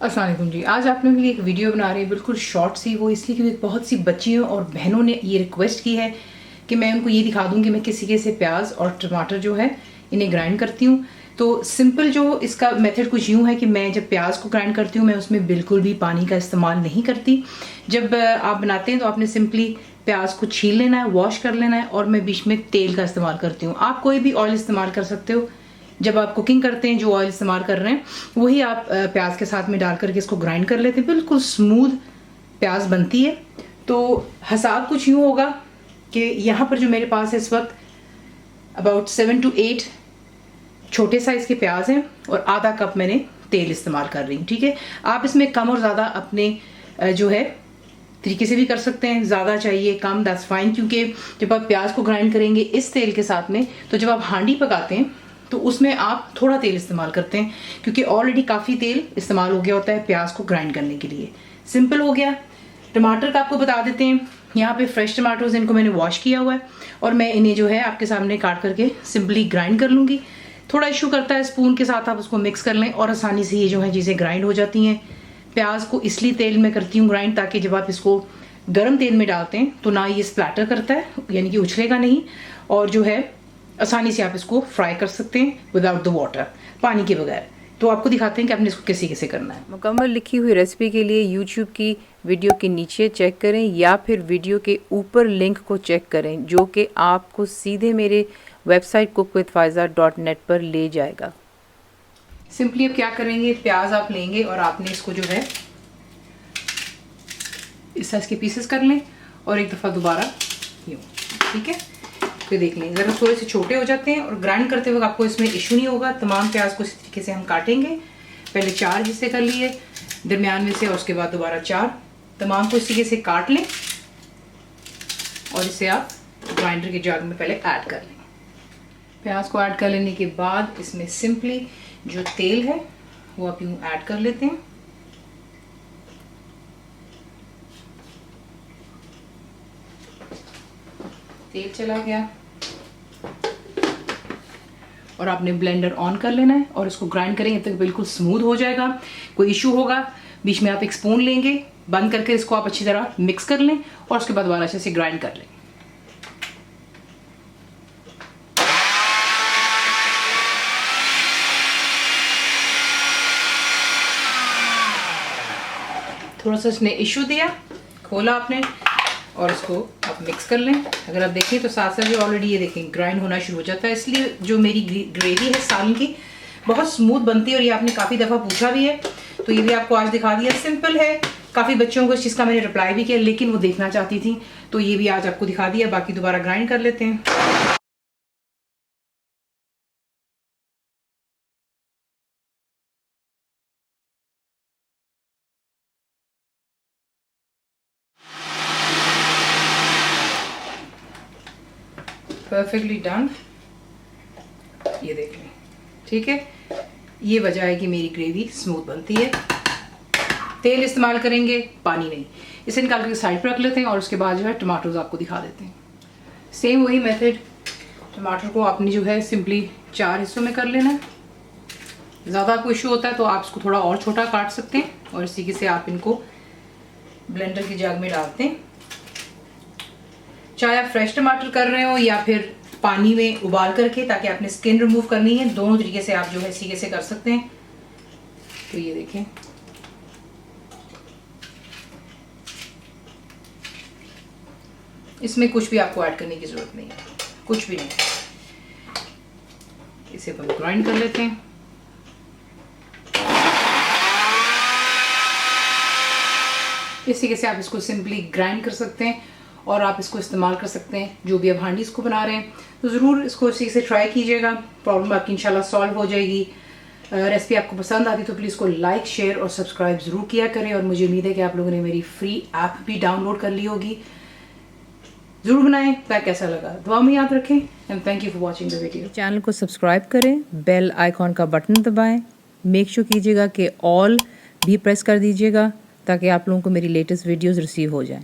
अस्सलाम वालेकुम जी। आज आप लोगों के लिए एक वीडियो बना रहे हैं, बिल्कुल शॉर्ट सी। वो इसलिए क्योंकि बहुत सी बच्चियों और बहनों ने ये रिक्वेस्ट की है कि मैं उनको ये दिखा दूँ कि मैं किसी कैसे प्याज और टमाटर जो है इन्हें ग्राइंड करती हूँ। तो सिंपल जो इसका मेथड कुछ यूँ है कि मैं जब प्याज को ग्राइंड करती हूँ मैं उसमें बिल्कुल भी पानी का इस्तेमाल नहीं करती। जब आप बनाते हैं तो आपने सिंपली प्याज को छील लेना है, वॉश कर लेना है, और मैं बीच में तेल का इस्तेमाल करती हूँ। आप कोई भी ऑयल इस्तेमाल कर सकते हो। जब आप कुकिंग करते हैं जो ऑयल इस्तेमाल कर रहे हैं वही आप प्याज के साथ में डाल करके इसको ग्राइंड कर लेते हैं। बिल्कुल स्मूथ प्याज बनती है। तो हिसाब कुछ यूँ होगा कि यहाँ पर जो मेरे पास है इस वक्त अबाउट 7 to 8 छोटे साइज़ के प्याज हैं और आधा कप मैंने तेल इस्तेमाल कर रही हूँ। ठीक है, आप इसमें कम और ज़्यादा अपने जो है तरीके से भी कर सकते हैं। ज़्यादा चाहिए कम दैट्स फाइन, क्योंकि जब आप प्याज को ग्राइंड करेंगे इस तेल के साथ में तो जब आप हांडी पकाते हैं तो उसमें आप थोड़ा तेल इस्तेमाल करते हैं, क्योंकि ऑलरेडी काफ़ी तेल इस्तेमाल हो गया होता है प्याज को ग्राइंड करने के लिए। सिंपल हो गया। टमाटर का आपको बता देते हैं, यहाँ पे फ्रेश टमाटोज इनको मैंने वॉश किया हुआ है और मैं इन्हें जो है आपके सामने काट करके सिंपली ग्राइंड कर लूँगी। थोड़ा इशू करता है, स्पून के साथ आप उसको मिक्स कर लें और आसानी से ये जो है चीज़ें ग्राइंड हो जाती हैं। प्याज को इसलिए तेल में करती हूँ ग्राइंड ताकि जब आप इसको गर्म तेल में डालते हैं तो ना ये स्प्लैटर करता है, यानी कि उछलेगा नहीं, और जो है आसानी से आप इसको फ्राई कर सकते हैं विदाउट द वाटर, पानी के बगैर। तो आपको दिखाते हैं कि आपने इसको कैसे कैसे करना है। मुकम्मल लिखी हुई रेसिपी के लिए यूट्यूब की वीडियो के नीचे चेक करें या फिर वीडियो के ऊपर लिंक को चेक करें, जो कि आपको सीधे मेरे वेबसाइट cookwithfaiza.net पर ले जाएगा। सिंपली अब क्या करेंगे, प्याज आप लेंगे और आपने इसको जो है इस साइज के पीसेस कर लें और एक दफ़ा दोबारा यूँ। ठीक है, फिर देख लें ज़रा थोड़े से छोटे हो जाते हैं और ग्राइंड करते वक्त आपको इसमें इशू नहीं होगा। तमाम प्याज को इस तरीके से हम काटेंगे। पहले 4 हिस्से कर लिए दरमियान में से और उसके बाद दोबारा 4। तमाम को इस तरीके से काट लें और इसे आप ग्राइंडर के जार में पहले ऐड कर लें। प्याज को ऐड कर लेने के बाद इसमें सिंपली जो तेल है वो आप यूँ ऐड कर लेते हैं। तेल चला गया और आपने ब्लेंडर ऑन कर लेना है और इसको ग्राइंड करेंगे तक बिल्कुल स्मूथ हो जाएगा। कोई इशू होगा बीच में आप एक स्पून लेंगे, बंद करके इसको आप अच्छी तरह मिक्स कर लें और उसके बाद दोबारा अच्छे से ग्राइंड कर लें। थोड़ा सा इसने इशू दिया, खोला आपने और इसको आप मिक्स कर लें। अगर आप देखें तो साथ साथ ऑलरेडी ये देखें ग्राइंड होना शुरू हो जाता है। इसलिए जो मेरी ग्रेवी है सालन की बहुत स्मूथ बनती है और ये आपने काफ़ी दफ़ा पूछा भी है, तो ये भी आपको आज दिखा दिया। सिंपल है, काफ़ी बच्चों को इस चीज़ का मैंने रिप्लाई भी किया लेकिन वो देखना चाहती थी, तो ये भी आज आपको दिखा दिया। बाकी दोबारा ग्राइंड कर लेते हैं। परफेक्टली डन, ये देख लें। ठीक है, ये वजह है कि मेरी ग्रेवी स्मूथ बनती है। तेल इस्तेमाल करेंगे, पानी नहीं। इसे निकाल कर साइड पर रख लेते हैं और उसके बाद जो है टमाटोज आपको दिखा देते हैं। सेम वही मेथड, टमाटर को आपने जो है सिंपली 4 हिस्सों में कर लेना है। ज़्यादा आपको इशू होता है तो आप इसको थोड़ा और छोटा काट सकते हैं और इसी के से आप इनको ब्लेंडर की जग में डालते हैं। चाहे आप फ्रेश टमाटर कर रहे हो या फिर पानी में उबाल करके, ताकि आपने स्किन रिमूव करनी है, दोनों तरीके से आप जो है इसी के से कर सकते हैं। तो ये देखें, इसमें कुछ भी आपको ऐड करने की जरूरत नहीं है, कुछ भी नहीं। इसे हम ग्राइंड कर लेते हैं। इसी के से आप इसको सिंपली ग्राइंड कर सकते हैं और आप इसको इस्तेमाल कर सकते हैं जो भी आप हांडी इसको बना रहे हैं। तो ज़रूर इसको इसी से ट्राई कीजिएगा, प्रॉब्लम आपकी इंशाल्लाह सॉल्व हो जाएगी। रेसिपी आपको पसंद आती तो प्लीज़ को लाइक, शेयर और सब्सक्राइब ज़रूर किया करें। और मुझे उम्मीद है कि आप लोगों ने मेरी फ्री ऐप भी डाउनलोड कर ली होगी। ज़रूर बनाएं, ताकि कैसा लगा दुआ में याद रखें। And thank you for watching the video. Channel को सब्सक्राइब करें, बेल आइकॉन का बटन दबाएं, मेक श्योर कीजिएगा कि ऑल भी प्रेस कर दीजिएगा ताकि आप लोगों को मेरी लेटेस्ट वीडियोज़ रिसीव हो जाएं।